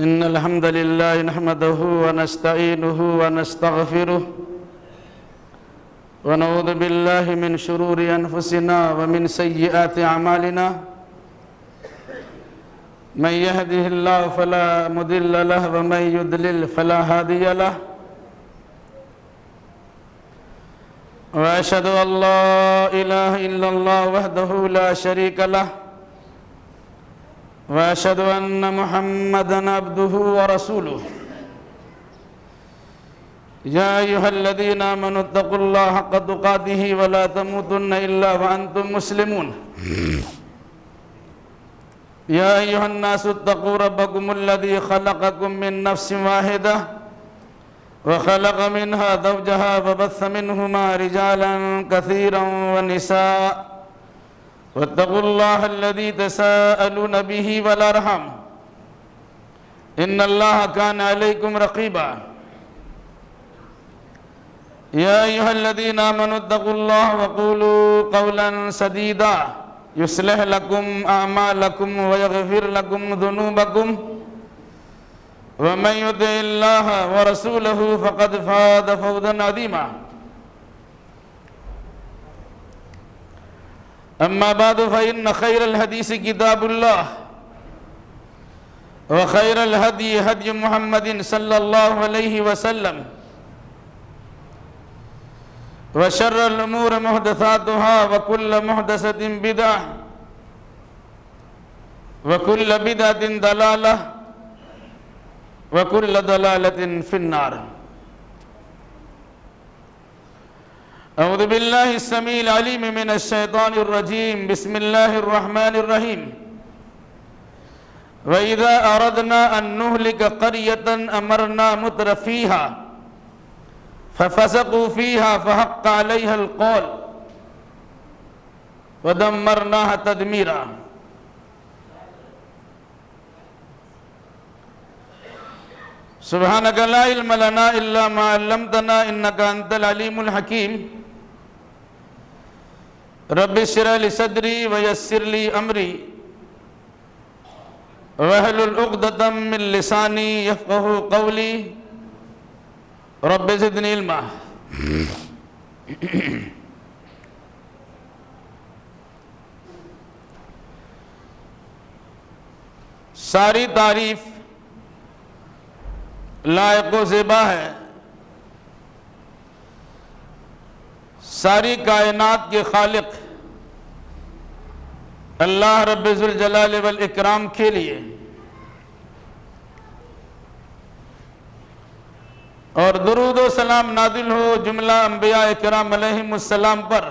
إن الحمد لله نحمده ونستعينه ونستغفره ونعوذ بالله من شرور أنفسنا ومن سيئات أعمالنا من يهده الله فلا مضل له ومن يضلل فلا هادي له وأشهد أن لا إله إلا الله وحده لا شريك له وأشهد أن محمدًا عبده ورسوله يا أيها الذين آمنوا اتقوا الله حق تقاته ولا تموتن إلا وأنتم مسلمون يا أيها الناس اتقوا ربكم الذي خلقكم من نفس واحدة وخلق منها زوجها وبث منهما رجالا كثيرا ونساء واتقوا الله الذي تساءلون به والأرحام إن الله كان عليكم رقيبا يا أيها الذين آمنوا اتقوا الله وقولوا قولا سديدا يصلح لكم أعمالكم ويغفر لكم ذنوبكم ومن يطع الله ورسوله فقد فاز فوزا عظيما أما بعد فإن خير الحديث كتاب الله وخير الهدي هدي محمد صلى الله عليه وسلم وشر الأمور محدثاتها وكل محدثة بدعة وكل بدعة ضلالة وكل ضلالة في النار أعوذ بالله السميع العليم من الشيطان الرجيم بسم الله الرحمن الرحيم وإذا أردنا أن نهلك قرية أمرنا متر فيها ففسقوا فيها فحق عليها القول ودمرناها تدميرا سبحانك لا علم لنا إلا ما علمتنا إنك أنت العليم الحكيم رب اشرح لي صدري ويسر لي أمري واحلل عقدة من لساني يفقهوا قولي رب زدنی علما ساری تعریف لائق و زیبا ہے ساری کائنات کے خالق اللہ رب ذوالجلال والاکرام کے لیے اور درود و سلام نازل ہو جملہ انبیاء کرام علیہم السلام پر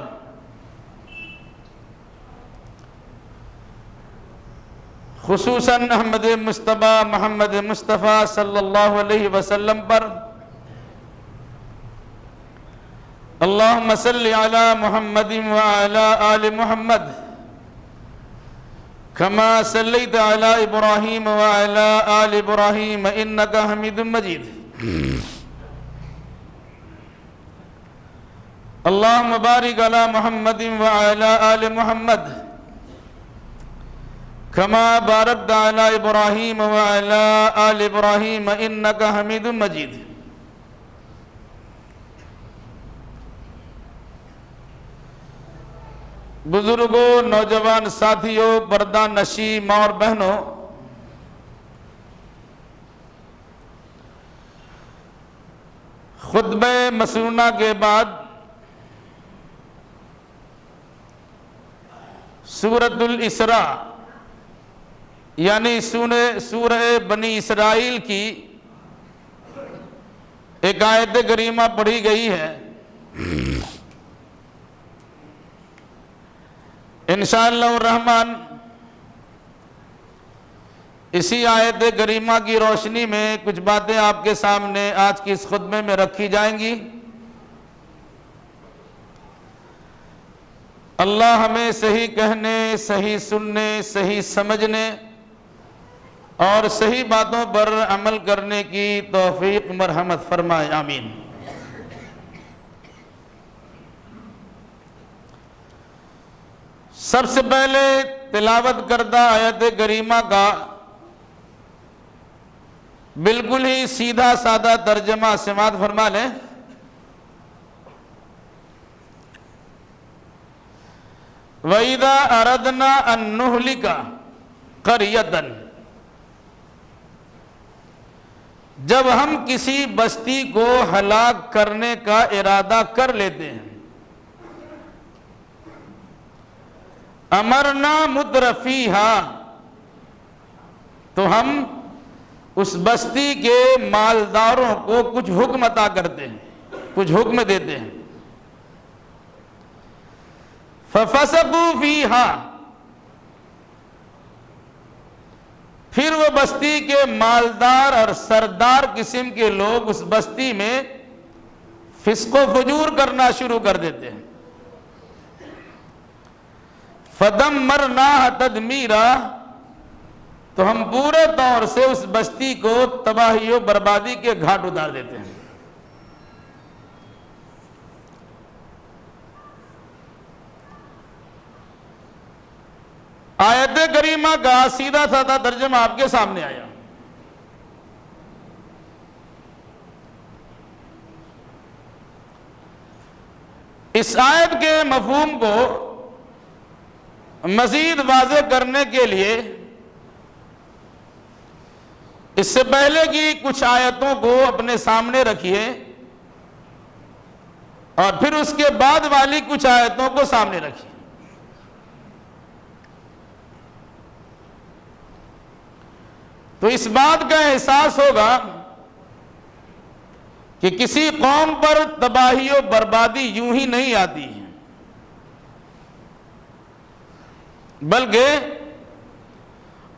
خصوصاً احمد مصطفیٰ محمد مصطفیٰ صلی اللہ علیہ وسلم پر اللہم صلی علی محمد وعلی آل محمد کما صلیت علی ابراہیم وعلی آل ابراہیم انکا حمید مجید اللہم بارک علی محمد وعلی آل محمد کما بارکت علی ابراہیم وعلی آل ابراہیم انکا حمید مجید بزرگوں نوجوان ساتھیوں پردہ نشی ماں اور بہنوں خطبہ مسنونہ کے بعد سورۃ الاسراء یعنی سورہ بنی اسرائیل کی ایک آیت کریمہ پڑھی گئی ہے انشاءاللہ الرحمن اسی آیت کریمہ کی روشنی میں کچھ باتیں آپ کے سامنے آج کی اس خطبے میں رکھی جائیں گی اللہ ہمیں صحیح کہنے صحیح سننے صحیح سمجھنے اور صحیح باتوں پر عمل کرنے کی توفیق مرحمت فرمائے آمین سب سے پہلے تلاوت کردہ آیت کریمہ کا بالکل ہی سیدھا سادہ ترجمہ سماعت فرما لیں۔ وَإِذَا أَرَدْنَا أَن نُهْلِكَ قَرْيَةً، جب ہم کسی بستی کو ہلاک کرنے کا ارادہ کر لیتے ہیں، امرنا مترفیہا، تو ہم اس بستی کے مالداروں کو کچھ حکم عطا کرتے ہیں، کچھ حکم دیتے ہیں۔ فَفَسَقُوا فِيهَا، پھر وہ بستی کے مالدار اور سردار قسم کے لوگ اس بستی میں فسق و فجور کرنا شروع کر دیتے ہیں۔ فَدَمَّرْنَاهَا تَدْمِيرًا، تو ہم پورے طور سے اس بستی کو تباہی و بربادی کے گھاٹ اتار دیتے ہیں۔ آیت کریمہ کا سیدھا سادہ ترجمہ آپ کے سامنے آیا۔ اس آیت کے مفہوم کو مزید واضح کرنے کے لیے اس سے پہلے کی کچھ آیتوں کو اپنے سامنے رکھیے اور پھر اس کے بعد والی کچھ آیتوں کو سامنے رکھیے۔ تو اس بات کا احساس ہوگا کہ کسی قوم پر تباہی و بربادی یوں ہی نہیں آتی ہے، بلکہ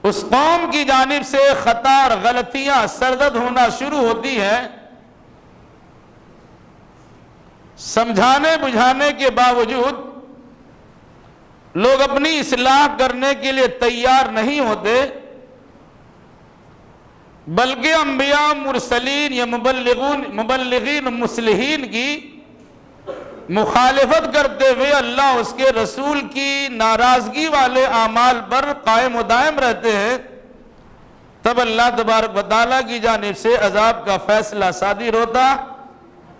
اس قوم کی جانب سے خطا اور غلطیاں سرزد ہونا شروع ہوتی ہیں، سمجھانے بجھانے کے باوجود لوگ اپنی اصلاح کرنے کے لیے تیار نہیں ہوتے، بلکہ انبیاء مرسلین یا مبلغین مصلحین کی مخالفت کرتے ہوئے اللہ اس کے رسول کی ناراضگی والے اعمال پر قائم و دائم رہتے ہیں، تب اللہ تبارک و تعالیٰ کی جانب سے عذاب کا فیصلہ صادر ہوتا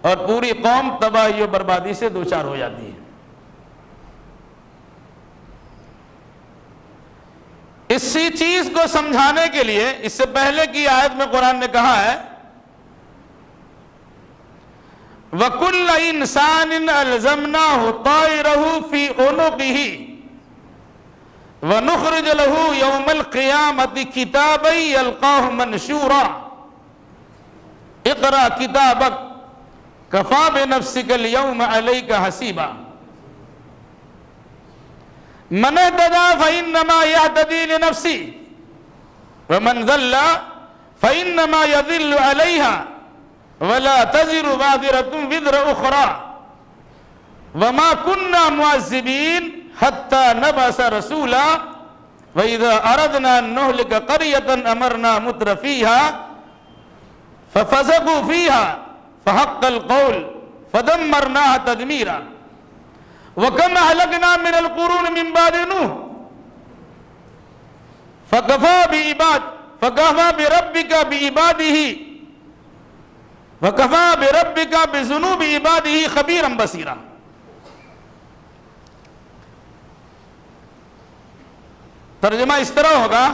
اور پوری قوم تباہی و بربادی سے دوچار ہو جاتی ہے۔ اسی چیز کو سمجھانے کے لیے اس سے پہلے کی آیت میں قرآن نے کہا ہے وَكُلَّ إِنسَانٍ أَلْزَمْنَاهُ طَائِرَهُ فِي عُنُقِهِ وَنُخْرِجُ لَهُ يَوْمَ الْقِيَامَةِ كِتَابًا يَلْقَاهُ مَنشُورًا اقرأ كِتَابَكَ كَفَى بِنَفْسِكَ الْيَوْمَ عَلَيْكَ حَسِيبًا من اهتدى فإنما يهتدي لنفسه ومن ضل فإنما يضل عليها ولا تزر وازرة وزر أخرى وما كنا معذبين حتى نبعث رسولا وإذا أردنا أن نهلك قرية أمرنا مترفيها ففسقوا فيها فحق القول فدمرناها تدميرا وَكَمْ أَهْلَكْنَا مِنَ الْقُرُونِ مِنْ بَعْدِ نُوحٍ فَكَفَى بِرَبِّكَ بِعِبَادِهِ وَكَفَى بِرَبِّكَ بِذُنُوبِ عِبَادِهِ خَبِيرًا بَصِيرًا۔ ترجمہ اس طرح ہوگا،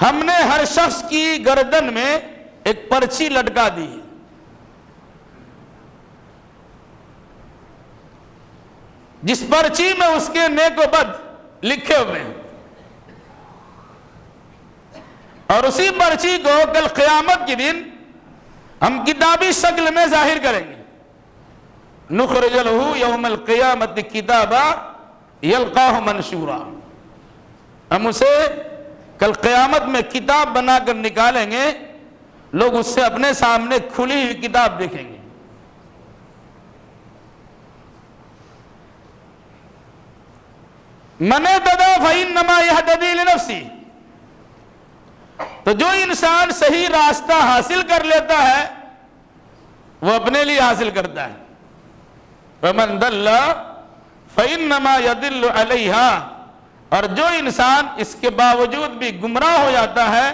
ہم نے ہر شخص کی گردن میں ایک پرچی لٹکا دی، جس پرچی میں اس کے نیک و بد لکھے ہوئے ہیں، اور اسی پرچی کو کل قیامت کے دن ہم کتابی شکل میں ظاہر کریں گے۔ نخرج لہ یوم القیامت کتابا یلقاہ منشورا، ہم اسے کل قیامت میں کتاب بنا کر نکالیں گے، لوگ اس سے اپنے سامنے کھلی ہوئی کتاب دیکھیں گے۔ من اهتدى فإنما يهتدي لنفسه، تو جو انسان صحیح راستہ حاصل کر لیتا ہے وہ اپنے لیے حاصل کرتا ہے۔ ومن ضل فإنما يضل علیہا، اور جو انسان اس کے باوجود بھی گمراہ ہو جاتا ہے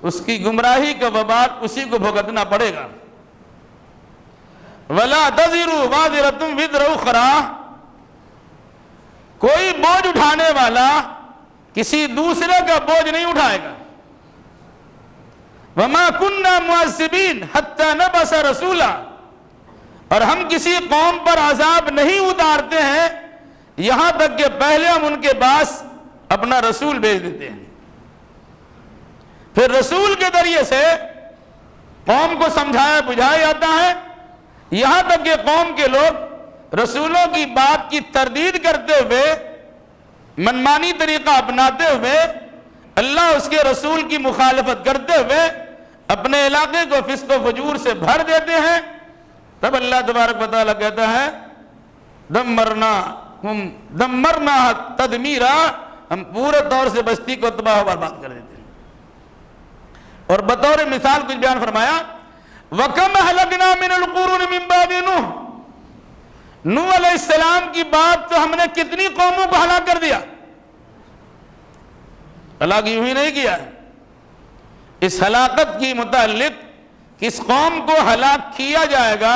اس کی گمراہی کا وبال اسی کو بھگتنا پڑے گا۔ وَلَا تَزِرُ وَازِرَةٌ وِزْرَ أُخْرَىٰ، کوئی بوجھ اٹھانے والا کسی دوسرے کا بوجھ نہیں اٹھائے گا۔ وَمَا كُنَّا مُعَذِّبِينَ حَتَّىٰ نَبْعَثَ رَسُولًا، اور ہم کسی قوم پر عذاب نہیں اتارتے ہیں یہاں تک کہ پہلے ہم ان کے پاس اپنا رسول بھیج دیتے ہیں، پھر رسول کے ذریعے سے قوم کو سمجھایا بجھایا جاتا ہے، یہاں تک کہ قوم کے لوگ رسولوں کی بات کی تردید کرتے ہوئے، منمانی طریقہ اپناتے ہوئے، اللہ اس کے رسول کی مخالفت کرتے ہوئے اپنے علاقے کو فسق و فجور سے بھر دیتے ہیں۔ تب اللہ تبارک و تعالیٰ کہتا ہے دمرنا تدمیرا، ہم پورے طور سے بستی کو تباہ و برباد کر دیتے ہیں۔ اور بطور مثال کچھ بیان فرمایا وَكَمْ أَهْلَكْنَا مِنَ الْقُرُونِ مِنْ بَعْدِ نُوحٍ، نوح علیہ السلام کی بات تو ہم نے کتنی قوموں کو ہلاک کر دیا۔ ہلاک یوں ہی نہیں کیا، اس ہلاکت کی متعلق کس قوم کو ہلاک کیا جائے گا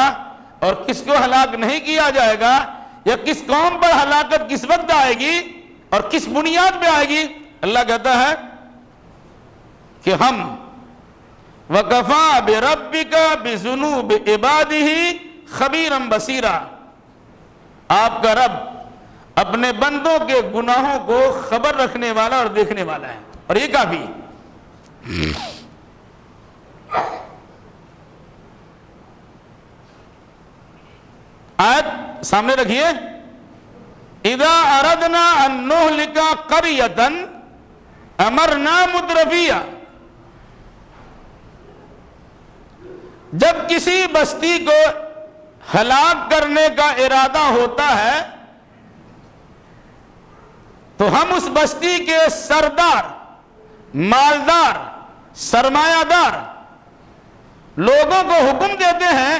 اور کس کو ہلاک نہیں کیا جائے گا، یا کس قوم پر ہلاکت کس وقت آئے گی اور کس بنیاد پہ آئے گی، اللہ کہتا ہے کہ ہم وَكَفَىٰ بِرَبِّكَ بِذُنُوبِ عِبَادِهِ خَبِيرًا بَصِيرًا، آپ کا رب اپنے بندوں کے گناہوں کو خبر رکھنے والا اور دیکھنے والا ہے، اور یہ کافی ہے۔ آیت سامنے رکھیے، اِذَا أَرَدْنَا أَن نُهْلِكَ قَرْيَةً أَمَرْنَا مُتْرَفِيهَا، جب کسی بستی کو ہلاک کرنے کا ارادہ ہوتا ہے تو ہم اس بستی کے سردار، مالدار، سرمایہ دار لوگوں کو حکم دیتے ہیں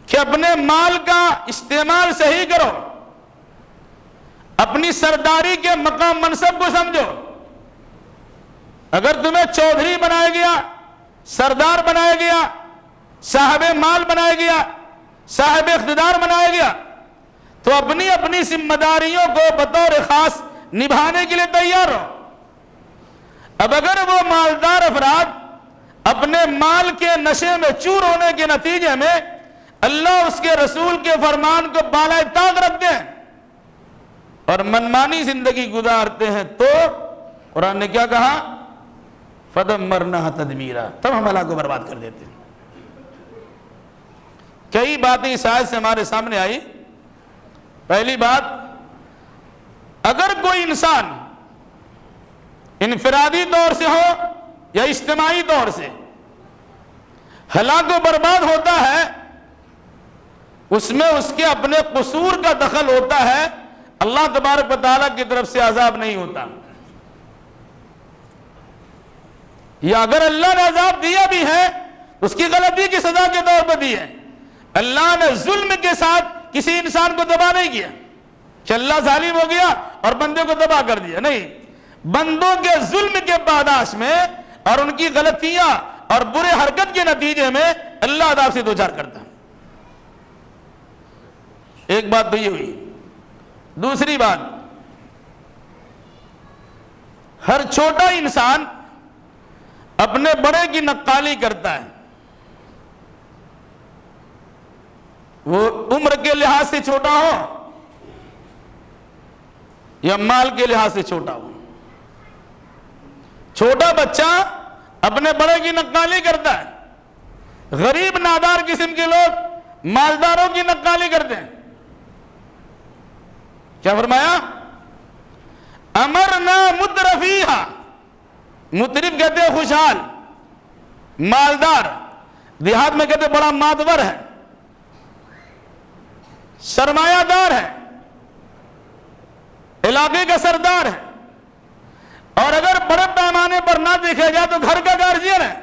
کہ اپنے مال کا استعمال صحیح کرو، اپنی سرداری کے مقام منصب کو سمجھو۔ اگر تمہیں چودھری بنایا گیا، سردار بنایا گیا، صاحب مال بنایا گیا، صاحب اقتدار بنایا گیا، تو اپنی اپنی ذمہ داریوں کو بطور خاص نبھانے کے لیے تیار ہو۔ اب اگر وہ مالدار افراد اپنے مال کے نشے میں چور ہونے کے نتیجے میں اللہ اس کے رسول کے فرمان کو بالائے طاق رکھتے ہیں اور منمانی زندگی گزارتے ہیں، تو قرآن نے کیا کہا؟ فَدَمَّرْنَاهَا تَدْمِيرًا، تب ہم اللہ کو برباد کر دیتے ہیں۔ کئی باتیں اس آیت سے ہمارے سامنے آئی۔ پہلی بات، اگر کوئی انسان انفرادی طور سے ہو یا اجتماعی طور سے ہلاک و برباد ہوتا ہے، اس میں اس کے اپنے قصور کا دخل ہوتا ہے، اللہ تبارک و تعالیٰ کی طرف سے عذاب نہیں ہوتا۔ یا اگر اللہ نے عذاب دیا بھی ہے اس کی غلطی کی سزا کے طور پر دی ہے، اللہ نے ظلم کے ساتھ کسی انسان کو تباہ نہیں کیا کہ اللہ ظالم ہو گیا اور بندے کو تباہ کر دیا، نہیں، بندوں کے ظلم کے پاداش میں اور ان کی غلطیاں اور برے حرکت کے نتیجے میں اللہ عذاب سے دوچار کرتا ہے۔ ایک بات تو یہ ہوئی۔ دوسری بات، ہر چھوٹا انسان اپنے بڑے کی نقالی کرتا ہے، وہ عمر کے لحاظ سے چھوٹا ہو یا مال کے لحاظ سے چھوٹا ہو۔ چھوٹا بچہ اپنے بڑے کی نقالی کرتا ہے، غریب نادار قسم کے لوگ مالداروں کی نقالی کرتے ہیں۔ کیا فرمایا؟ امرنا مترفیہا، مترف کہتے ہیں خوشحال، مالدار، دیہات میں کہتے ہیں بڑا مادور ہے، سرمایہ دار ہے، علاقے کا سردار ہے، اور اگر بڑے پیمانے پر نہ دیکھا جائے تو گھر کا گارجین ہے۔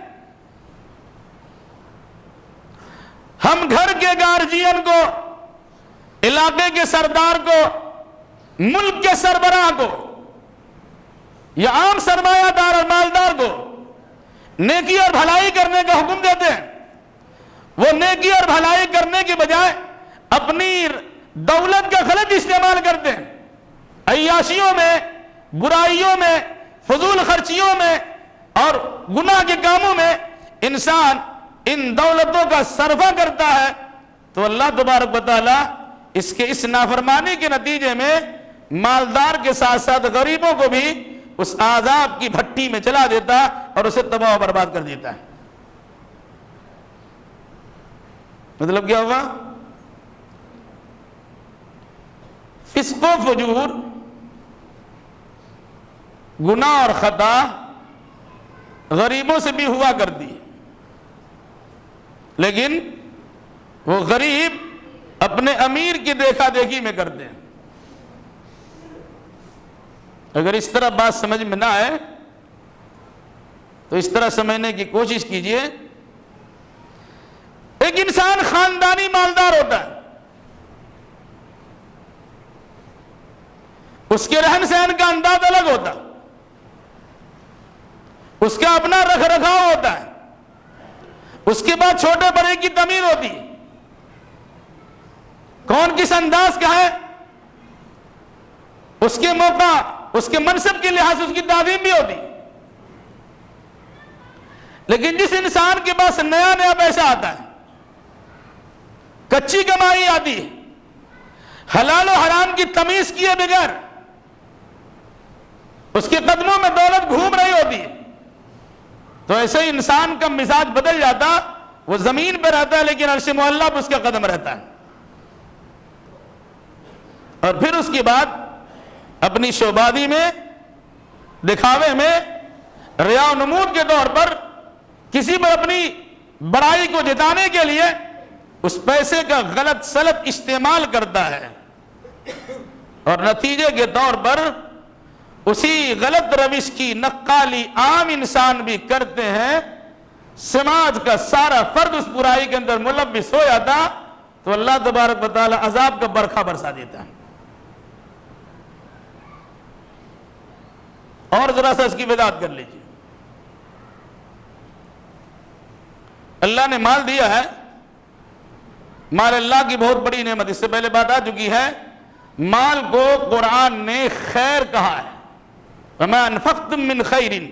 ہم گھر کے گارجین کو، علاقے کے سردار کو ملک کے سربراہ کو یا عام سرمایہ دار اور مالدار کو نیکی اور بھلائی کرنے کا حکم دیتے ہیں، وہ نیکی اور بھلائی کرنے کے بجائے اپنی دولت کا غلط استعمال کرتے ہیں، عیاشیوں میں، برائیوں میں، فضول خرچیوں میں اور گناہ کے کاموں میں انسان ان دولتوں کا صرفہ کرتا ہے، تو اللہ تبارک و تعالی اس نافرمانی کے نتیجے میں مالدار کے ساتھ ساتھ غریبوں کو بھی اس عذاب کی بھٹی میں چلا دیتا اور اسے تباہ و برباد کر دیتا ہے۔ مطلب کیا ہوا؟ فسق و فجور، گناہ اور خطا غریبوں سے بھی ہوا کرتی ہے، لیکن وہ غریب اپنے امیر کی دیکھا دیکھی میں کرتے ہیں۔ اگر اس طرح بات سمجھ میں نہ آئے تو اس طرح سمجھنے کی کوشش کیجئے۔ ایک انسان خاندانی مالدار ہوتا ہے، اس کے رہن سہن کا انداز الگ ہوتا ہے، اس کا اپنا رکھ رکھاؤ ہوتا ہے، اس کے بعد چھوٹے بڑے کی تمیز ہوتی ہے، کون کس انداز کا ہے، اس کے موقع، اس کے منصب کے لحاظ سے اس کی تعظیم بھی ہوتی۔ لیکن جس انسان کے پاس نیا نیا پیسہ آتا ہے، کچی کمائی آتی ہے، حلال و حرام کی تمیز کیے بغیر اس کے قدموں میں دولت گھوم رہی ہوتی ہے، تو ایسے ہی انسان کا مزاج بدل جاتا، وہ زمین پہ رہتا ہے لیکن عرش معلیٰ پہ اس کا قدم رہتا ہے، اور پھر اس کے بعد اپنی شوبادی میں، دکھاوے میں، ریا و نمود کے طور پر کسی پر اپنی بڑائی کو جتانے کے لیے اس پیسے کا غلط سلط استعمال کرتا ہے، اور نتیجے کے طور پر اسی غلط روش کی نقالی عام انسان بھی کرتے ہیں، سماج کا سارا فرد اس برائی کے اندر ملوث ہو جاتا، تو اللہ تبارک و تعالی عذاب کا برکھا برسا دیتا ہے۔ اور ذرا سا اس کی وضاحت کر لیجیے۔ اللہ نے مال دیا ہے، مال اللہ کی بہت بڑی نعمت، اس سے پہلے بات آ چکی ہے، مال کو قرآن نے خیر کہا ہے، وَمَا أَنفَقْتُم مِّن خَيْرٍ،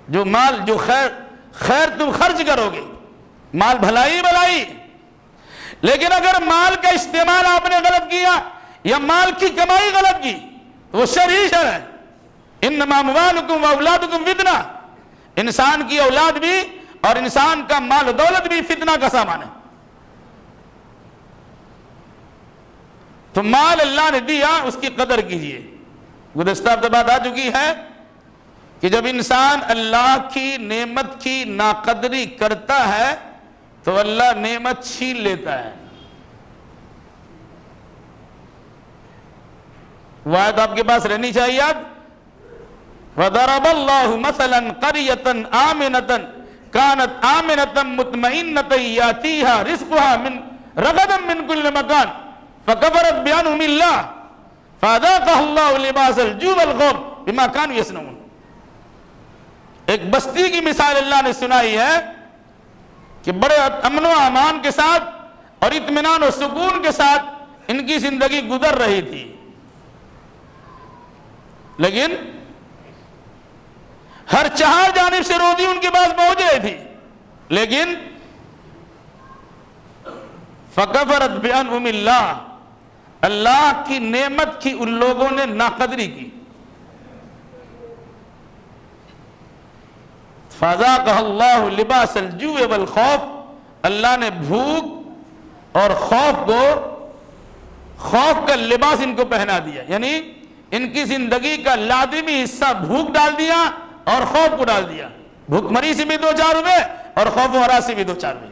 جو مال، جو خیر تم خرچ کرو گے، مال بھلائی، لیکن اگر مال کا استعمال آپ نے غلط کیا یا مال کی کمائی غلط کی تو وہ شر ہی شر ہے۔ انما اموالکم واولادکم فتنہ، انسان کی اولاد بھی اور انسان کا مال و دولت بھی فتنہ کا سامان ہے۔ تو مال اللہ نے دیا، اس کی قدر کیجئے۔ گزشتہ ہفتہ بات آ چکی ہے کہ جب انسان اللہ کی نعمت کی ناقدری کرتا ہے تو اللہ نعمت چھین لیتا ہے۔ وہ آیت آپ کے پاس رہنی چاہیے یاد، وَضَرَبَ اللَّهُ مَثَلًا قَرْيَةً آمِنَةً كَانَتْ آمِنَةً مُطْمَئِنَّةً يَأْتِيهَا رِزْقُهَا رَغَدًا مِّن كُلِّ مَكَانٍ فَكَفَرَتْ بِأَنْعُمِ اللَّهِ فَأَذَاقَهَا اللَّهُ لِبَاسَ الْجُوعِ وَالْخَوْفِ بِمَا كَانُوا يَصْنَعُونَ۔ ایک بستی کی مثال اللہ نے سنائی ہے کہ بڑے امن و امان کے ساتھ اور اطمینان و سکون کے ساتھ ان کی زندگی گزر رہی تھی، لیکن ہر چہار جانب سے روزی ان کے پاس پہنچ رہی تھی، لیکن فَكَفَرَتْ بِأَنْعُمِ اللَّهِ، اللہ کی نعمت کی ان لوگوں نے ناقدری کی۔ فَذَاقَهَا اللَّهُ لِبَاسَ الْجُوعِ وَالْخَوْفِ، اللہ نے بھوک اور خوف کا لباس ان کو پہنا دیا، یعنی ان کی زندگی کا لازمی حصہ بھوک ڈال دیا اور خوف کو ڈال دیا، بھوک مری سے بھی دو چار ہوئے اور خوف و ہراس سے بھی دو چار ہوئے۔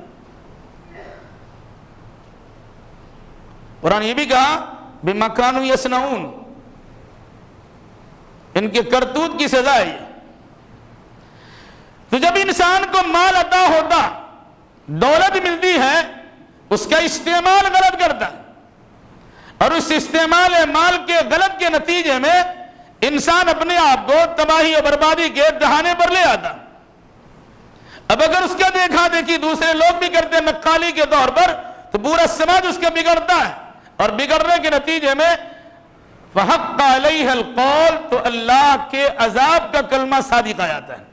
قرآن یہ بھی کہا بِمَا كَانُوا يَصْنَعُونَ، ان کے کرتوت کی سزا ہے۔ تو جب انسان کو مال عطا ہوتا، دولت ملتی ہے، اس کا استعمال غلط کرتا ہے، اور اس استعمال مال کے غلط کے نتیجے میں انسان اپنے آپ کو تباہی اور بربادی کے دہانے پر لے آتا. اب اگر اس کا دیکھا دیکھی دوسرے لوگ بھی کرتے ہیں نقالی کے طور پر, تو پورا سماج اس کا بگڑتا ہے, اور بگڑنے کے نتیجے میں فحق علیہ القول, تو اللہ کے عذاب کا کلمہ صادق آ جاتا ہے,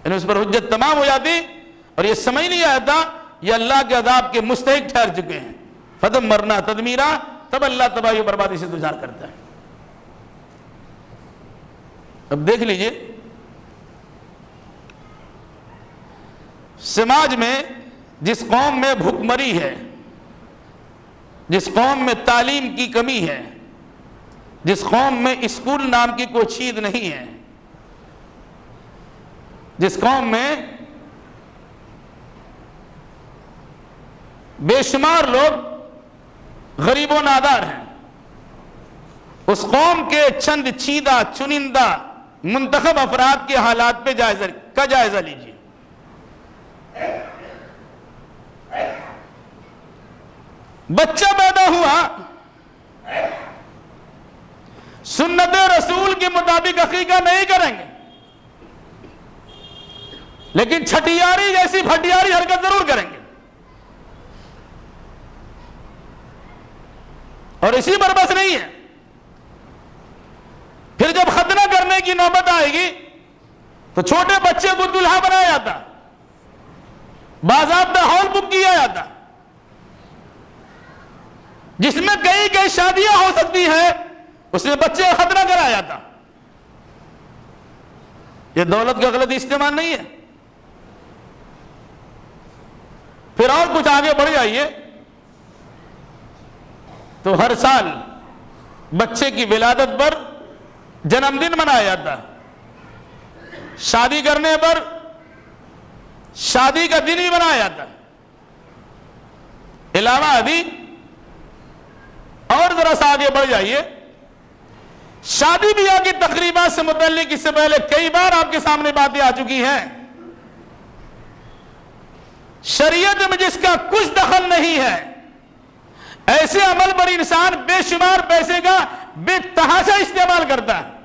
یعنی اس پر حجت تمام ہو جاتی, اور یہ سمجھ نہیں آتا یہ اللہ کے عذاب کے مستحق ٹھہر چکے ہیں. فدمرنا تدمیرا, تب اللہ تباہی و بربادی سے دوچار کرتا ہے. اب دیکھ لیجئے سماج میں جس قوم میں بھوکمری ہے, جس قوم میں تعلیم کی کمی ہے, جس قوم میں اسکول نام کی کوئی چیز نہیں ہے, جس قوم میں بے شمار لوگ غریب و نادار ہیں, اس قوم کے چند چیدہ چنندہ منتخب افراد کے حالات پہ جائزہ لیجیے. بچہ پیدا ہوا, سنت رسول کے مطابق عقیقہ نہیں کریں گے, لیکن چھٹیاری جیسی پھٹیاری حرکت ضرور کریں گے, اور اسی پر بس نہیں ہے. پھر جب ختنہ کرنے کی نوبت آئے گی تو چھوٹے بچے کو دلہا بنایا جاتا, باضابطہ ہال بک کیا جاتا, جس میں کئی کئی شادیاں ہو سکتی ہیں, اس میں بچے کا ختنہ کرایا جاتا. یہ دولت کا غلط استعمال نہیں ہے. پھر اور کچھ آگے بڑھ جائیے تو ہر سال بچے کی ولادت پر جنم دن منایا جاتا, شادی کرنے پر شادی کا دن ہی منایا جاتا. علاوہ ابھی اور ذرا سا آگے بڑھ جائیے, شادی بیاہ کی تقریبات سے متعلق اس سے پہلے کئی بار آپ کے سامنے باتیں آ چکی ہیں. شریعت میں جس کا کچھ دخل نہیں ہے, ایسے عمل پر انسان بے شمار پیسے کا بے تحاشا استعمال کرتا ہے.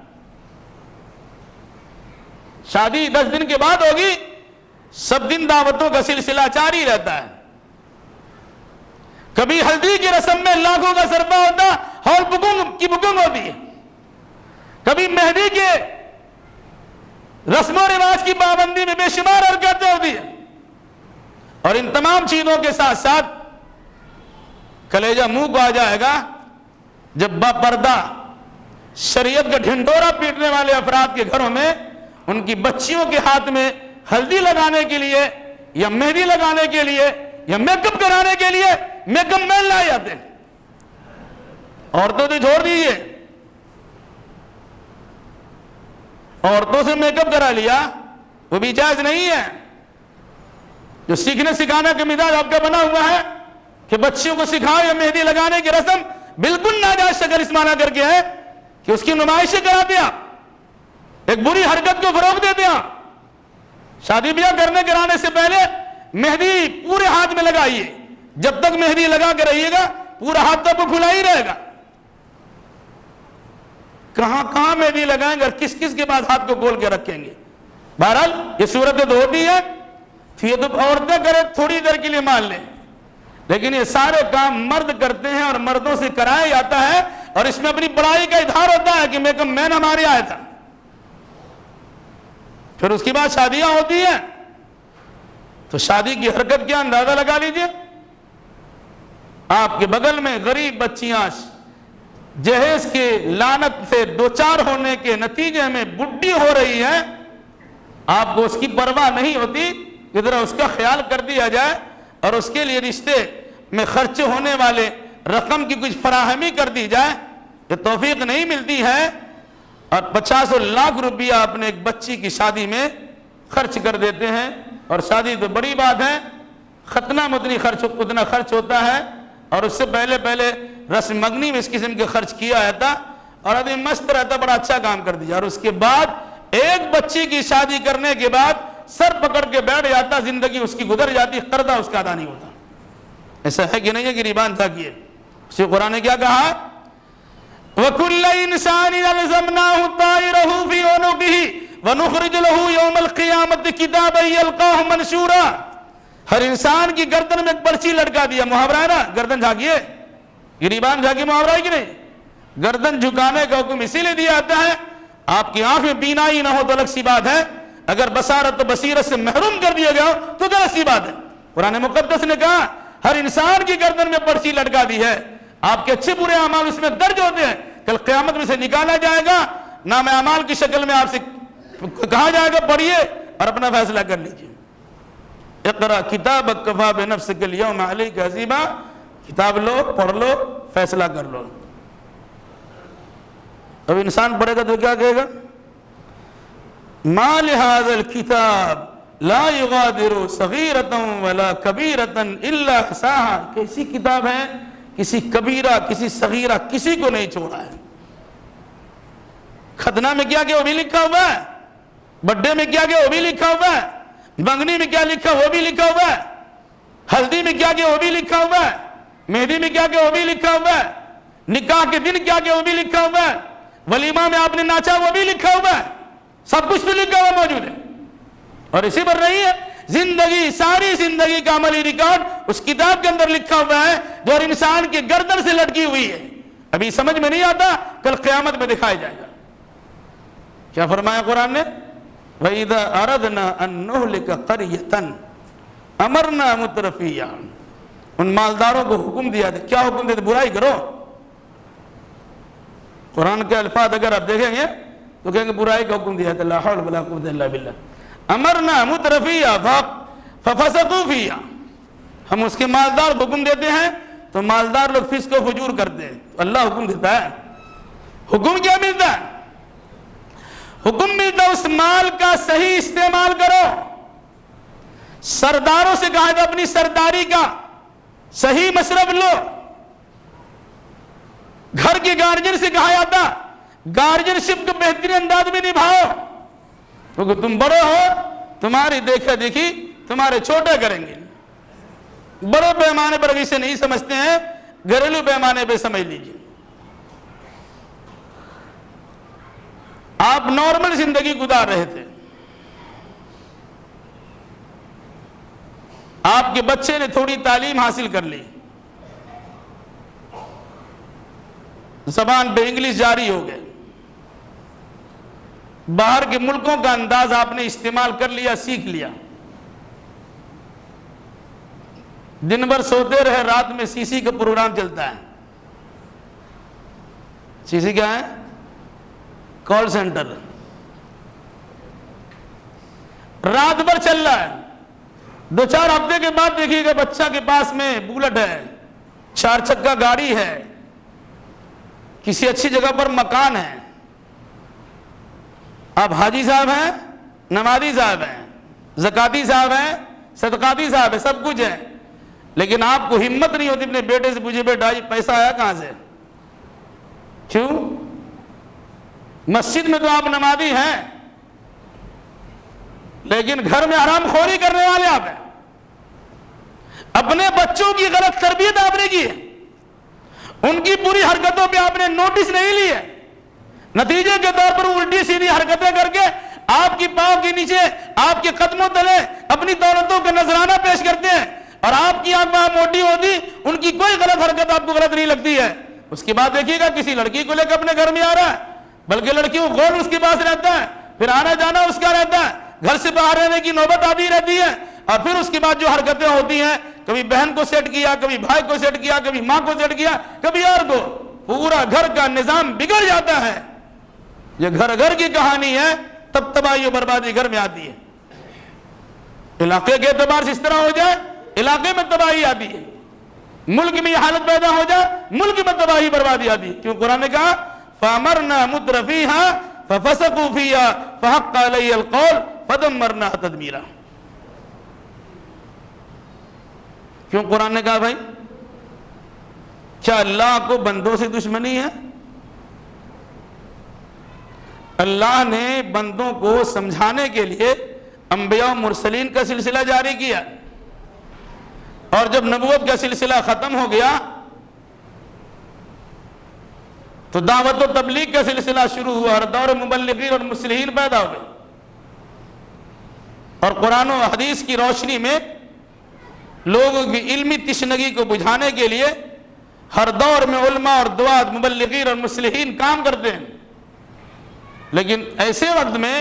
شادی 10 دن کے بعد ہوگی, سب دن دعوتوں کا سلسلہ جاری رہتا ہے. کبھی ہلدی کی رسم میں لاکھوں کا صرفہ ہوتا, ہال کی بکنگ ہوتی ہے. کبھی مہندی کے رسم و رواج کی پابندی میں بے شمار حرکتیں ہوتی ہیں. اور ان تمام چیزوں کے ساتھ ساتھ کلیجہ منہ کو آ جائے گا جب با پردہ شریعت کا ڈھنڈورا پیٹنے والے افراد کے گھروں میں ان کی بچیوں کے ہاتھ میں ہلدی لگانے کے لیے یا مہندی لگانے کے لیے یا میک اپ کرانے کے لیے میک اپ مین لائے جاتے ہیں. عورتوں سے چھوڑ دیجیے, عورتوں سے میک اپ کرا لیا وہ بھی جائز نہیں ہے. جو سیکھنے سکھانے کا مزاج آپ کا بنا ہوا ہے کہ بچیوں کو سکھاؤ یا مہندی لگانے کی رسم, بالکل ناجائز شکل اس معنی کر کے ہے کہ اس کی نمائشیں کراتے ہیں, ایک بری حرکت کو فروغ دیتے ہیں. شادی بیاہ کرانے سے پہلے مہندی پورے ہاتھ میں لگائیے, جب تک مہندی لگا کے رہیے گا پورا ہاتھ تو کھلا ہی رہے گا. کہاں کہاں مہندی لگائیں گے اور کس کس کے پاس ہاتھ کو کھول کے رکھیں گے. بہرحال یہ صورتیں تو ہوتی ہے, یہ تو عورتیں کرے تھوڑی دیر کے لیے مان لیں, لیکن یہ سارے کام مرد کرتے ہیں اور مردوں سے کرایا جاتا ہے, اور اس میں اپنی بڑائی کا اظہار ہوتا ہے کہ میک اپ مین ہمارے آیا تھا. پھر اس کے بعد شادیاں ہوتی ہیں تو شادی کی حرکت کیا اندازہ لگا لیجئے. آپ کے بغل میں غریب بچیاں جہیز کے لعنت سے دوچار ہونے کے نتیجے میں بڈھی ہو رہی ہیں, آپ کو اس کی پرواہ نہیں ہوتی کہ ذرا اس کا خیال کر دیا جائے اور اس کے لیے رشتے میں خرچ ہونے والے رقم کی کچھ فراہمی کر دی جائے. یہ توفیق نہیں ملتی ہے, اور 50 لاکھ روپیہ اپنے ایک بچی کی شادی میں خرچ کر دیتے ہیں. اور شادی تو بڑی بات ہے, ختنہ میں اتنا خرچ ہوتا ہے, اور اس سے پہلے رسم مگنی میں اس قسم کے خرچ کیا جاتا, اور آدمی مست رہتا, بڑا اچھا کام کر دیا. اور اس کے بعد ایک بچی کی شادی کرنے کے بعد سر پکڑ کے بیٹھ جاتا, زندگی اس کی گزر جاتی, قرضہ اس کا ادا نہیں ہوتا. ایسا ہے کہ نہیں ہے؟ گریبان تھا کیے. اسی قرآن نے کیا کہا, وَكُلَّ إِنسَانٍ أَلْزَمْنَاهُ طَائِرَهُ فِي عُنُقِهِ وَنُخْرِجُ لَهُ يَوْمَ الْقِيَامَةِ كِتَابًا يَلْقَاهُ مَنشُورًا. ہر انسان کی گردن میں ایک پرچی لٹکا دیا. محاورہ ہے نا, گردن جھانکیے, گریبان جھانکیے, محاورہ ہے کہ نہیں؟ گردن جھکانے کا حکم اسی لیے دیا جاتا ہے, آپ کی آنکھ میں بینائی نہ ہو تو الگ سی بات ہے, اگر بصارت و بصیرت سے محروم کر دیا گیا تو غلط سی بات ہے. قرآن مقدس نے کہا ہر انسان کی گردن میں پرچی لٹکا دی ہے, آپ کے اچھے برے اعمال اس میں درج ہوتے ہیں, کل قیامت میں سے نکالا جائے گا, نام اعمال کی شکل میں آپ سے کہا جائے گا پڑھیے اور اپنا فیصلہ کر لیجیے. اقرا کتابک کفا بنفسک اليوم علیک حسیبا, کتاب لو, پڑھ لو, فیصلہ کر لو. اب انسان پڑھے گا تو کیا کہے گا؟ ما لهذا الكتاب لا يغادر صغیرۃ ولا کبیرۃ الا احصاها. کیسی کتاب ہے, کسی کبیرہ کسی صغیرہ کسی کو نہیں چھوڑا ہے. ختنہ میں کیا کہ وہ بھی لکھا ہوا ہے, بڈے میں کیا کہ وہ بھی لکھا ہوا ہے, بنگنی میں کیا لکھا وہ بھی لکھا ہوا ہے, ہلدی میں کیا کہ وہ بھی لکھا ہوا ہے, مہندی میں کیا کہ وہ بھی لکھا ہوا ہے, نکاح کے دن کیا کہ وہ بھی لکھا ہوا ہے, ولیمہ میں آپ نے ناچا وہ بھی لکھا ہوا ہے, سب کچھ بھی لکھا ہوا موجود ہے. اور اسی پر نہیں ہے, زندگی, ساری زندگی کا عملی ریکارڈ اس کتاب کے اندر لکھا ہوا ہے جو ہر انسان کے گردن سے لٹکی ہوئی ہے. ابھی سمجھ میں نہیں آتا, کل قیامت میں دکھایا جائے گا. کیا فرمایا قرآن نے؟ وَإِذَا أَرَدْنَا أَن نُهْلِكَ قَرْيَةً أَمَرْنَا مُتْرَفِيهَا. ان مالداروں کو حکم دیا تھا, کیا حکم دیا تھا؟ برائی کرو. قرآن کے الفاظ اگر آپ دیکھیں گے تو کہیں گے برائی کا حکم دیا تھا, لا حول ولا قوة الا باللہ. امرنا مترفیہا ففسقوا فیہا. ہم اس کے مالدار کو حکم دیتے ہیں تو مالدار لوگ فسق و فجور کرتے ہیں. اللہ حکم دیتا ہے. حکم کیا ملتا ہے؟ حکم ملتا اس مال کا صحیح استعمال کرو. سرداروں سے کہا تھا اپنی سرداری کا صحیح مصرف لو. گھر کے گارجن سے کہا جاتا گارجن شپ کو بہترین انداز میں نبھاؤ, کیونکہ تم بڑے ہو, تمہاری دیکھا دیکھی تمہارے چھوٹے کریں گے. بڑے پیمانے پر اسے نہیں سمجھتے ہیں, گھریلو پیمانے پہ سمجھ لیجیے. آپ نارمل زندگی گزار رہے تھے, آپ کے بچے نے تھوڑی تعلیم حاصل کر لی, زبان پہ انگلش جاری ہو گئے, باہر کے ملکوں کا انداز آپ نے استعمال کر لیا, سیکھ لیا. دن بھر سوتے رہے, رات میں سی سی کا پروگرام چلتا ہے. سی سی کیا ہے؟ Call centre. رات بھر چل رہا ہے. 2-4 ہفتے کے بعد دیکھیے گا بچہ کے پاس میں بولٹ ہے, 4 چکا گاڑی ہے, کسی اچھی جگہ پر مکان ہے. آپ حاجی صاحب ہیں, نمازی صاحب ہیں, زکاتی صاحب ہیں, صدقاتی صاحب ہیں, سب کچھ ہے, لیکن آپ کو ہمت نہیں ہوتی اپنے بیٹے سے پوچھے بیٹا یہ پیسہ آیا کہاں سے؟ کیوں؟ مسجد میں تو آپ نمازی ہیں لیکن گھر میں حرام خوری کرنے والے آپ ہیں. اپنے بچوں کی غلط تربیت آپ نے کی ہے, ان کی پوری حرکتوں پہ آپ نے نوٹس نہیں لی ہے. نتیجے کے طور پر الٹی سیدھی حرکتیں کر کے آپ کی پاؤں کے نیچے, آپ کے قدموں تلے اپنی دولتوں کا نذرانہ پیش کرتے ہیں, اور آپ کی آنکھ وہاں موٹی ہوتی, ان کی کوئی غلط حرکت آپ کو غلط نہیں لگتی ہے. اس کے بعد دیکھیے گا کسی لڑکی کو لے کے اپنے گھر میں آ رہا ہے, بلکہ لڑکی کو غول اس کے پاس رہتا ہے, پھر آنا جانا اس کا رہتا ہے, گھر سے باہر رہنے کی نوبت آتی رہتی ہے, اور پھر اس کے بعد جو حرکتیں ہوتی ہیں, کبھی بہن کو سیٹ کیا, کبھی بھائی کو سیٹ کیا, کبھی ماں کو سیٹ کیا, کبھی اور کو, پورا گھر کا نظام بگڑ جاتا ہے. یہ گھر گھر کی کہانی ہے, تب تباہی و بربادی گھر میں آتی ہے. علاقے کے اعتبار سے اس طرح ہو جائے, علاقے میں تباہی آتی ہے. ملک میں یہ حالت پیدا ہو جائے, ملک میں تباہی بربادی آتی ہے. کیوں قرآن نے کہا فَأَمَرْنَا مُتْرَفِيهَا فَفَسَقُوا فِيهَا فَحَقَّ عَلَيَّ الْقَوْلُ فَدَمَّرْنَاهَا تَدْمِيرًا. کیوں قرآن نے کہا بھائی؟ کیا اللہ کو بندوں سے دشمنی ہے؟ اللہ نے بندوں کو سمجھانے کے لیے انبیاء و مرسلین کا سلسلہ جاری کیا, اور جب نبوت کا سلسلہ ختم ہو گیا تو دعوت و تبلیغ کا سلسلہ شروع ہوا اور دور مبلغین اور مصلحین پیدا ہوئے، اور قرآن و حدیث کی روشنی میں لوگوں کی علمی تشنگی کو بجھانے کے لیے ہر دور میں علماء اور دعات، مبلغین اور مصلحین کام کرتے ہیں۔ لیکن ایسے وقت میں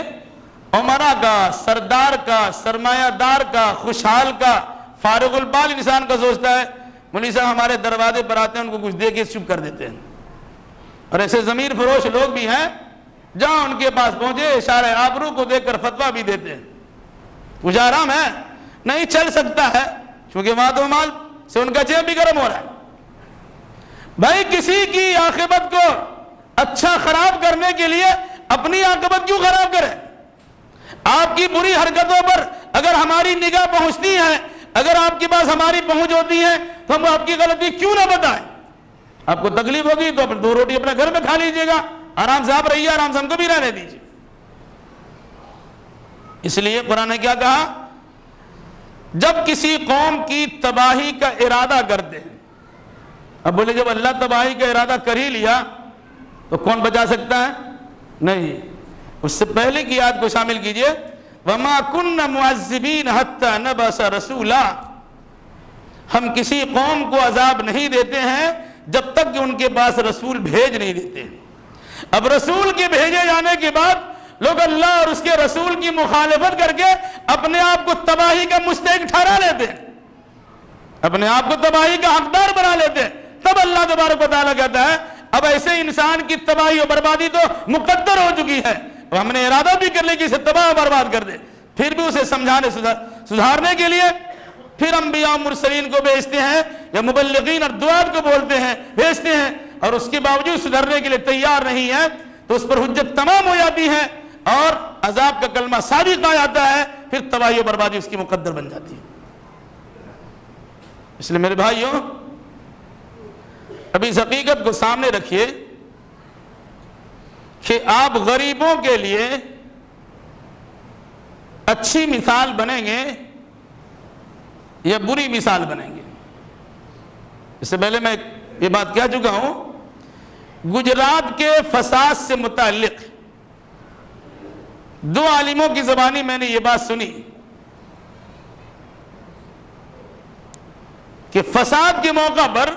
عمرا کا، سردار کا، سرمایہ دار کا، خوشحال کا، فارغ البال انسان کا سوچتا ہے مولوی صاحب ہمارے دروازے پر آتے ہیں، ان کو کچھ دے کے چپ کر دیتے ہیں۔ اور ایسے ضمیر فروش لوگ بھی ہیں جہاں ان کے پاس پہنچے اشارہ آبرو کو دیکھ کر فتویٰ بھی دیتے ہیں، کچھ آرام ہے، نہیں چل سکتا ہے، کیونکہ ماد و مال سے ان کا جیب بھی گرم ہو رہا ہے۔ بھائی کسی کی عاقبت کو اچھا خراب کرنے کے لیے اپنی عاقبت کیوں خراب کریں؟ آپ کی بری حرکتوں پر اگر ہماری نگاہ پہنچتی ہے، اگر آپ کے پاس ہماری پہنچ ہوتی ہے تو ہم آپ کی غلطی کیوں نہ بتائیں؟ آپ کو تکلیف ہوگی تو دو روٹی اپنے گھر میں کھا لیجئے گا، آرام سے آپ رہیے، آرام سے ہم کو بھی رہنے دیجیے۔ اس لیے قرآن نے کیا کہا؟ جب کسی قوم کی تباہی کا ارادہ کرتے ہیں، اب بولے جب اللہ تباہی کا ارادہ کر ہی لیا تو کون بچا سکتا ہے؟ نہیں، اس سے پہلے کی آیت کو شامل کیجئے، وَمَا كُنَّ مُعَذِّبِينَ حَتَّى نَبْعَثَ رَسُولًا، ہم کسی قوم کو عذاب نہیں دیتے ہیں جب تک کہ ان کے پاس رسول بھیج نہیں دیتے ہیں۔ اب رسول کے بھیجے جانے کے بعد لوگ اللہ اور اس کے رسول کی مخالفت کر کے اپنے آپ کو تباہی کا مستحق ٹھہرا لیتے ہیں، اپنے آپ کو تباہی کا حقدار بنا لیتے ہیں۔ تب اللہ تبارک و تعالیٰ کہتا ہے اب ایسے انسان کی تباہی و بربادی تو مقدر ہو چکی ہے، اور ہم نے ارادہ بھی کر لیا کہ اسے تباہ و برباد کر دے، پھر بھی اسے سمجھانے سدھارنے کے لیے پھر انبیاء و مرسلین کو بھیجتے ہیں، یا مبلغین اور دعات کو بولتے ہیں، بھیجتے ہیں، اور اس کے باوجود سدھرنے کے لیے تیار نہیں ہے تو اس پر حجت تمام ہو جاتی ہے اور عذاب کا کلمہ صادق آ جاتا ہے، پھر تباہی و بربادی اس کی مقدر بن جاتی ہے۔ اس لیے میرے بھائیوں، ابھی اس حقیقت کو سامنے رکھیے کہ آپ غریبوں کے لیے اچھی مثال بنیں گے یا بری مثال بنیں گے۔ اس سے پہلے میں یہ بات کہہ چکا ہوں، گجرات کے فساد سے متعلق دو عالموں کی زبانی میں نے یہ بات سنی کہ فساد کے موقع پر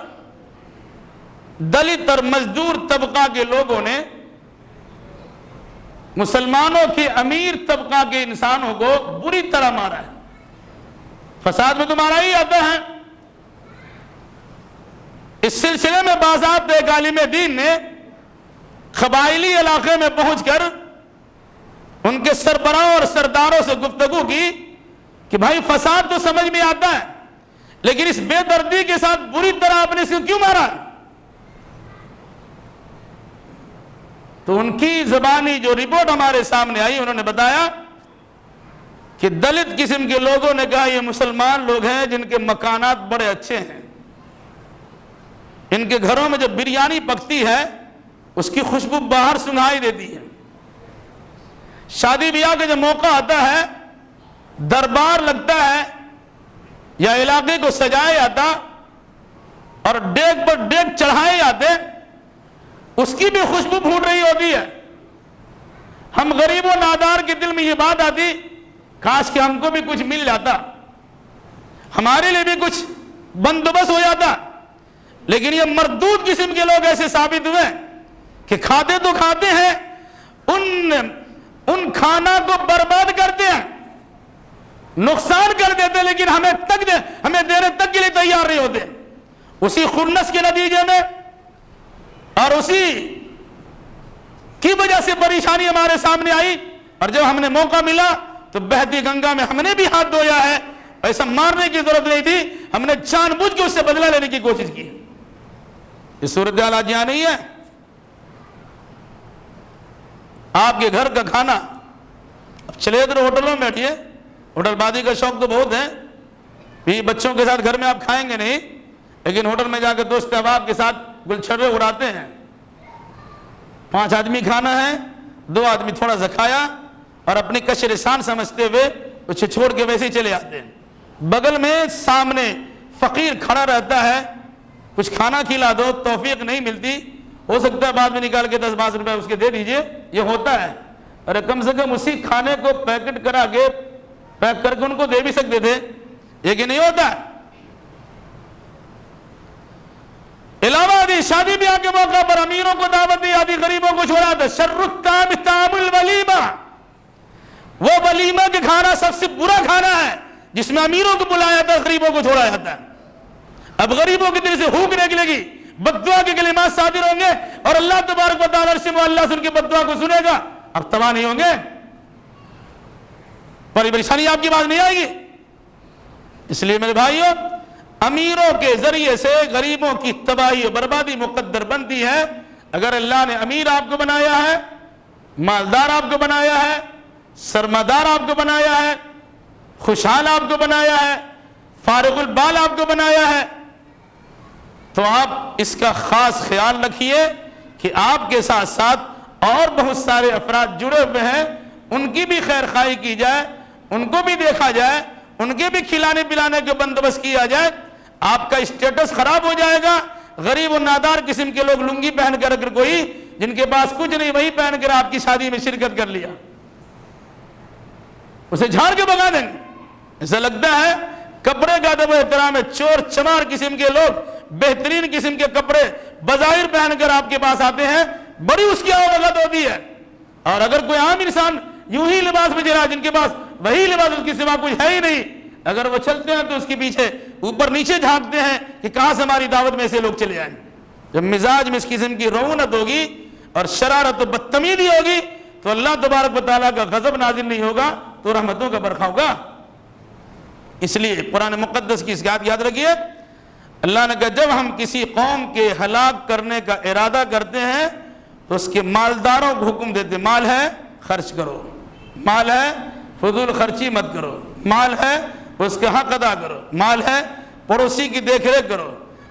دلت اور مزدور طبقہ کے لوگوں نے مسلمانوں کے امیر طبقہ کے انسانوں کو بری طرح مارا ہے۔ فساد میں تمہارا ہی آتا ہے۔ اس سلسلے میں باضابطہ ایک عالم دین نے قبائلی علاقے میں پہنچ کر ان کے سربراہوں اور سرداروں سے گفتگو کی کہ بھائی فساد تو سمجھ میں آتا ہے، لیکن اس بے دردی کے ساتھ بری طرح آپ نے اس کو کیوں مارا؟ تو ان کی زبانی جو رپورٹ ہمارے سامنے آئی، انہوں نے بتایا کہ دلت قسم کے لوگوں نے کہا یہ مسلمان لوگ ہیں جن کے مکانات بڑے اچھے ہیں، ان کے گھروں میں جب بریانی پکتی ہے اس کی خوشبو باہر سنائی دیتی ہے، شادی بیاہ کا جب موقع آتا ہے دربار لگتا ہے یا علاقے کو سجایا جاتا اور ڈیگ پر ڈیگ چڑھائے جاتے، اس کی بھی خوشبو پھوٹ رہی ہوتی ہے۔ ہم غریب و نادار کے دل میں یہ بات آتی کاش کہ ہم کو بھی کچھ مل جاتا، ہمارے لیے بھی کچھ بندوبست ہو جاتا، لیکن یہ مردود قسم کے لوگ ایسے ثابت ہوئے کہ کھاتے تو کھاتے ہیں، ان کھانا کو برباد کرتے ہیں، نقصان کر دیتے، لیکن ہمیں دینے تک کے لیے تیار نہیں ہوتے۔ اسی خنس کے نتیجے میں اور اسی کی وجہ سے پریشانی ہمارے سامنے آئی، اور جب ہم نے موقع ملا تو بہتی گنگا میں ہم نے بھی ہاتھ دھویا ہے۔ ایسا مارنے کی ضرورت نہیں تھی، ہم نے جان بوجھ کے اس سے بدلہ لینے کی کوشش کی۔ یہ صورتحال آج یہاں نہیں ہے۔ آپ کے گھر کا کھانا، اب چلے ادھر ہوٹلوں میں بیٹھیے، ہوٹل بازی کا شوق تو بہت ہے، بھی بچوں کے ساتھ گھر میں آپ کھائیں گے نہیں، لیکن ہوٹل میں جا کے دوست احباب کے ساتھ گلچھرے اڑاتے ہیں۔ 5 آدمی کھانا ہے، 2 آدمی تھوڑا سا کھایا اور اپنی کشر سان سمجھتے ہوئے اسے چھوڑ کے ویسے ہی چلے آتے ہیں۔ بغل میں سامنے فقیر کھڑا رہتا ہے، کچھ کھانا کھلا دو، توفیق نہیں ملتی، ہو سکتا ہے بعد میں نکال کے 10-5 روپے اس کے دے دیجئے، یہ ہوتا ہے، ارے کم سے کم اسی کھانے کو پیکٹ کرا کے پیک کر کے ان کو دے بھی سکتے تھے، یہ کہ نہیں ہوتا ہے۔ علاوہ دی شادی بیاہ کے موقع پر امیروں کو دعوت دی جاتی، غریبوں کو چھوڑا تھا۔ شر الطعام طعام الولیمہ، وہ ولیمہ کے کھانا سب سے برا کھانا ہے جس میں امیروں کو بلایا جاتا ہے، غریبوں کو چھوڑا جاتا ہے۔ اب غریبوں کی دل سے ہونک نکلے گی، بد دعا کے کلمات صادر ہوں گے اور اللہ تبارک و تعالیٰ عرش معلیٰ سے ان کی بد دعا کو سنے گا، اب تباہ نہیں ہوں گے، پریشانی آپ کی بات نہیں آئے گی۔ اس لیے میرے بھائیوں، امیروں کے ذریعے سے غریبوں کی تباہی و بربادی مقدر بنتی ہے۔ اگر اللہ نے امیر آپ کو بنایا ہے، مالدار آپ کو بنایا ہے، سرمادار آپ کو بنایا ہے، خوشحال آپ کو بنایا ہے، فارغ البال آپ کو بنایا ہے، تو آپ اس کا خاص خیال رکھیے کہ آپ کے ساتھ ساتھ اور بہت سارے افراد جڑے ہوئے ہیں، ان کی بھی خیر خواہی کی جائے، ان کو بھی دیکھا جائے، ان کے بھی کھلانے پلانے کا بندوبست کیا جائے۔ آپ کا اسٹیٹس خراب ہو جائے گا۔ غریب و نادار قسم کے لوگ لنگی پہن کر اگر کوئی جن کے پاس کچھ نہیں وہی پہن کر آپ کی شادی میں شرکت کر لیا، اسے جھاڑ کے بگا دیں گے۔ ایسا لگتا ہے کپڑے کا ادب و احترام ہے، چور چمار قسم کے لوگ بہترین قسم کے کپڑے بظاہر پہن کر آپ کے پاس آتے ہیں، بڑی اس کی آوازت ہوتی ہے۔ اور اگر کوئی عام انسان یوں ہی لباس میں چلا جن کے پاس وہی لباس اس کے سوا کچھ ہے ہی نہیں، اگر وہ چلتے ہیں تو اس کے پیچھے اوپر نیچے جھانکتے ہیں کہ کہاں سے ہماری دعوت میں ایسے لوگ چلے آئیں۔ جب مزاج میں اس قسم کی رعونت ہوگی اور شرارت و بدتمیزی ہوگی تو اللہ تبارک و تعالیٰ کا غضب نازل نہیں ہوگا تو رحمتوں کا برخا ہوگا۔ اس لیے قرآن مقدس کی اس بات یاد رکھیے، اللہ نے کہا جب ہم کسی قوم کے ہلاک کرنے کا ارادہ کرتے ہیں تو اس کے مالداروں کو حکم دیتے، مال ہے خرچ کرو، مال ہے فضول خرچی مت کرو، مال ہے اس کا حق ادا کرو، مال ہے پڑوسی کی دیکھ ریکھ کرو،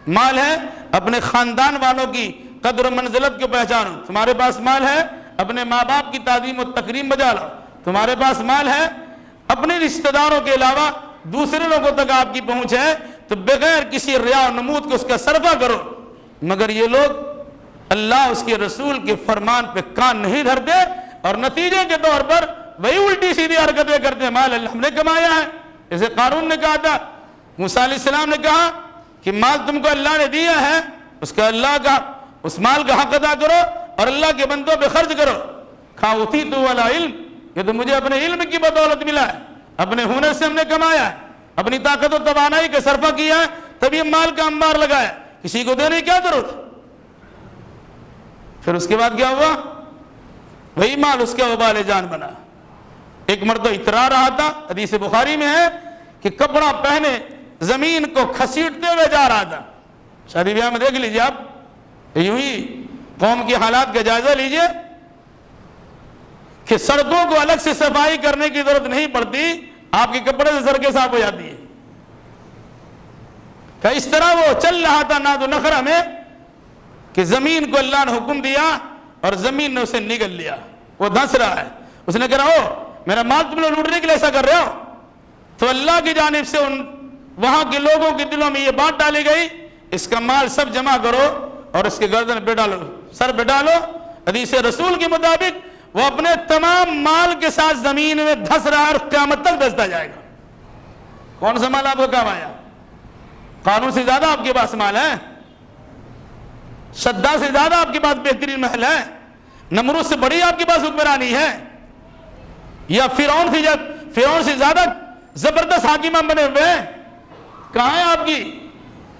مال ہے اپنے خاندان والوں کی قدر و منزلت کو پہچانو، تمہارے پاس مال ہے اپنے ماں باپ کی تعظیم و تکریم بجا لاؤ، تمہارے پاس مال ہے اپنے رشتہ داروں کے علاوہ دوسرے لوگوں تک آپ کی پہنچ ہے تو بغیر کسی ریا و نمود کو اس کا صرفہ کرو۔ مگر یہ لوگ اللہ اس کے رسول کے فرمان پہ کان نہیں دھرتے اور نتیجے کے طور پر وہی الٹی سیدھی حرکتیں کرتے ہیں۔ مال اللہ ہم نے کمایا ہے، جیسے قارون نے کہا تھا، موسیٰ علیہ السلام نے کہا کہ مال تم کو اللہ نے دیا ہے، اس کا اللہ کا اس مال کا حق ادا کرو اور اللہ کے بندوں پہ خرچ کرو۔ کھا اوتیت والا علم، یہ تو مجھے اپنے علم کی بدولت ملا ہے، اپنے ہنر سے ہم نے کمایا ہے، اپنی طاقت و توانائی کا صرفہ کیا ہے، تب یہ مال کا انبار لگایا، کسی کو دینے کی کیا ضرورت۔ پھر اس کے بعد کیا ہوا؟ وہی مال اس کا وبال جان بنا۔ ایک مرد اترا رہا تھا، حدیث بخاری میں ہے کہ کپڑا پہنے زمین کو کھسیٹتے ہوئے جا رہا تھا۔ شادی بیاہ میں دیکھ لیجئے آپ، یوں ہی قوم کی حالات کا جائزہ لیجئے کہ سڑکوں کو الگ سے صفائی کرنے کی ضرورت نہیں پڑتی، آپ کے کپڑے سے سڑکیں صاف ہو جاتی ہے۔ کہ اس طرح وہ چل رہا تھا ناد و نخرہ میں کہ زمین کو اللہ نے حکم دیا اور زمین نے اسے نگل لیا، وہ دھنس رہا ہے۔ اس نے کہا میرا مال تم نے لوٹنے کے لیے ایسا کر رہے ہو؟ تو اللہ کی جانب سے وہاں کے لوگوں کے دلوں میں یہ بات ڈالی گئی، اس کا مال سب جمع کرو اور اس کے گردن پہ ڈالو، سر پہ ڈالو۔ حدیث رسول کے مطابق وہ اپنے تمام مال کے ساتھ زمین میں دھس رہا اور قیامت تک دھستا جائے گا۔ کون سا مال آپ کو کام آیا؟ قارون سے زیادہ آپ کے پاس مال ہے، شداد سے زیادہ آپ کے پاس بہترین محل ہے، نمرود سے بڑی آپ کے پاس حکمرانی ہے، یا فرعون سے زیادہ زبردست حاکمان بنے ہوئے ہیں، کہاں ہے آپ کی؟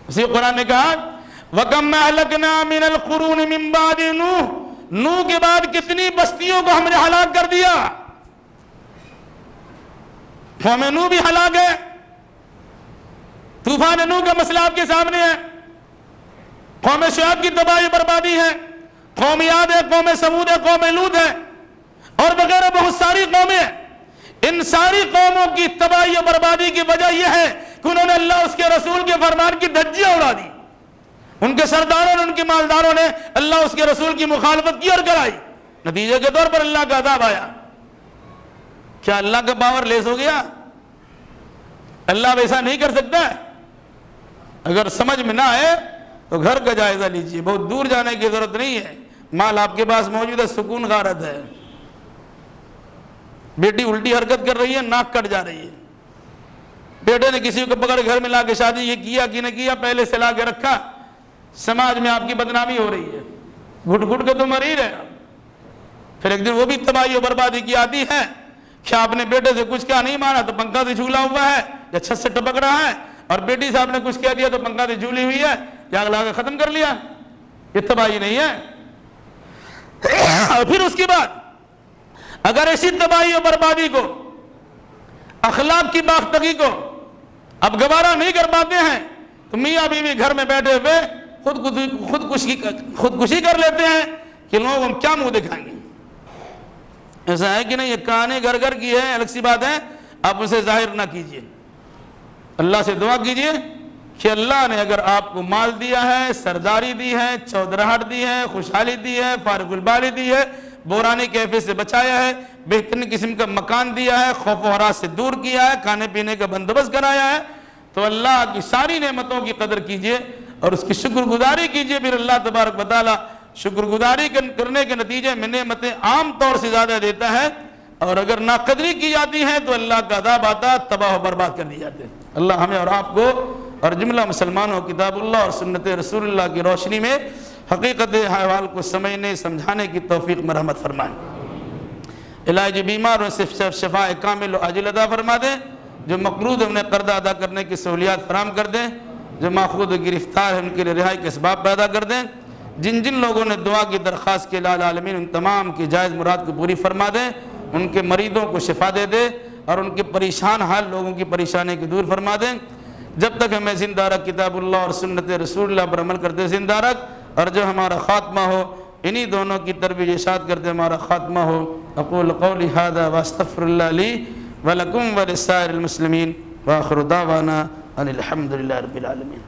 اسی قرآن نے کہا وَكَمْ أَهْلَكْنَا مِنَ الْقُرُونِ مِنْ بَعْدِ نوح کے بعد کتنی بستیوں کو ہم نے ہلاک کر دیا۔ قوم نوح بھی ہلاک ہے، طوفان نوح کا مسئلہ آپ کے سامنے ہے، قوم شعیب کی تباہی بربادی ہے، قوم عاد ہے، قوم ثمود ہے، قوم لوط ہے اور وغیرہ بہت ساری قومیں ہیں۔ ان ساری قوموں کی تباہی و بربادی کی وجہ یہ ہے کہ انہوں نے اللہ اس کے رسول کے فرمان کی دھجیاں اڑا دی، ان کے سرداروں نے ان کے مالداروں نے اللہ اس کے رسول کی مخالفت کی اور کرائی، نتیجے کے طور پر اللہ کا عذاب آیا۔ کیا اللہ کا پاور لیس ہو گیا؟ اللہ ویسا نہیں کر سکتا ہے؟ اگر سمجھ میں نہ آئے تو گھر کا جائزہ لیجئے، بہت دور جانے کی ضرورت نہیں ہے، مال آپ کے پاس موجود ہے، سکون غارت ہے۔ بیٹی الٹی حرکت کر رہی ہے، ناک کٹ جا رہی ہے، بیٹے نے کسی کو پکڑ گھر میں لا کے شادی یہ کیا کہ نہ کیا، پہلے سے لا کے رکھا، سماج میں آپ کی بدنامی ہو رہی ہے، گھٹ گھٹ کے تو مر ہی رہے۔ پھر ایک دن وہ بھی تباہی و بربادی کی آتی ہے کہ آپ نے بیٹے سے کچھ کیا نہیں مانا تو پنکھا سے جھولا ہوا ہے یا چھت سے ٹپک رہا ہے، اور بیٹی صاحب نے کچھ کہہ دیا تو پنکھا سے جھولی ہوئی ہے یا لا کے ختم کر لیا۔ یہ تباہی نہیں ہے؟ اور پھر اس کے بعد اگر ایسی تباہی و بربادی کو، اخلاق کی باختگی کو اب گوارا نہیں کر پاتے ہیں تو میاں بیوی گھر میں بیٹھے ہوئے خودکشی کر لیتے ہیں کہ لوگ ہم کیا منہ دکھائیں گے۔ ایسا ہے کہ نہیں؟ یہ کہانی گھر گھر کی ہے، الگ سی بات ہے، آپ اسے ظاہر نہ کیجیے۔ اللہ سے دعا کیجیے کہ اللہ نے اگر آپ کو مال دیا ہے، سرداری دی ہے، چودراہٹ دی ہے، خوشحالی دی ہے، فارغ البالی دی ہے، بورانی کیفے سے بچایا ہے، بہترین قسم کا مکان دیا ہے، خوف و ہراس سے دور کیا ہے، کھانے پینے کا بندوبست کرایا ہے، تو اللہ کی ساری نعمتوں کی قدر کیجیے اور اس کی شکر گزاری کیجیے۔ پھر اللہ تبارک و تعالی شکر گزاری کرنے کے نتیجے میں نعمتیں عام طور سے زیادہ دیتا ہے، اور اگر ناقدری کی جاتی ہے تو اللہ کا عذاب آتا، تباہ و برباد کر دی جاتے ہیں۔ اللہ ہمیں اور آپ کو اور جملہ مسلمانوں کتاب اللہ اور سنت رسول اللہ کی روشنی میں حقیقت احوال کو سمجھنے سمجھانے کی توفیق مرحمت فرمائے۔ الہی جو بیماروں سے شفاء کامل و عاجل عطا فرما دیں، جو مقروض ہیں انہیں قرض ادا کرنے کی سہولیات فراہم کر دیں، جو ماخوذ و گرفتار ہیں ان کے لیے رہائی کے اسباب پیدا کر دیں، جن جن لوگوں نے دعا کی درخواست کی الہ العالمین ان تمام کی جائز مراد کو پوری فرما دیں، ان کے مریضوں کو شفا دے دے اور ان کے پریشان حال لوگوں کی پریشانی کو دور فرما دیں۔ جب تک ہمیں زندہ رکھ کتاب اللہ اور سنت رسول اللہ پر عمل کرتے زندہ رکھ، اور جو ہمارا خاتمہ ہو انہی دونوں کی تربیت ارشاد کرتے ہمارا خاتمہ ہو۔ اقول قولی ھذا واستغفر اللہ لی ولکم ولسائر المسلمین وآخر دعوانا ان الحمد للہ رب العالمین۔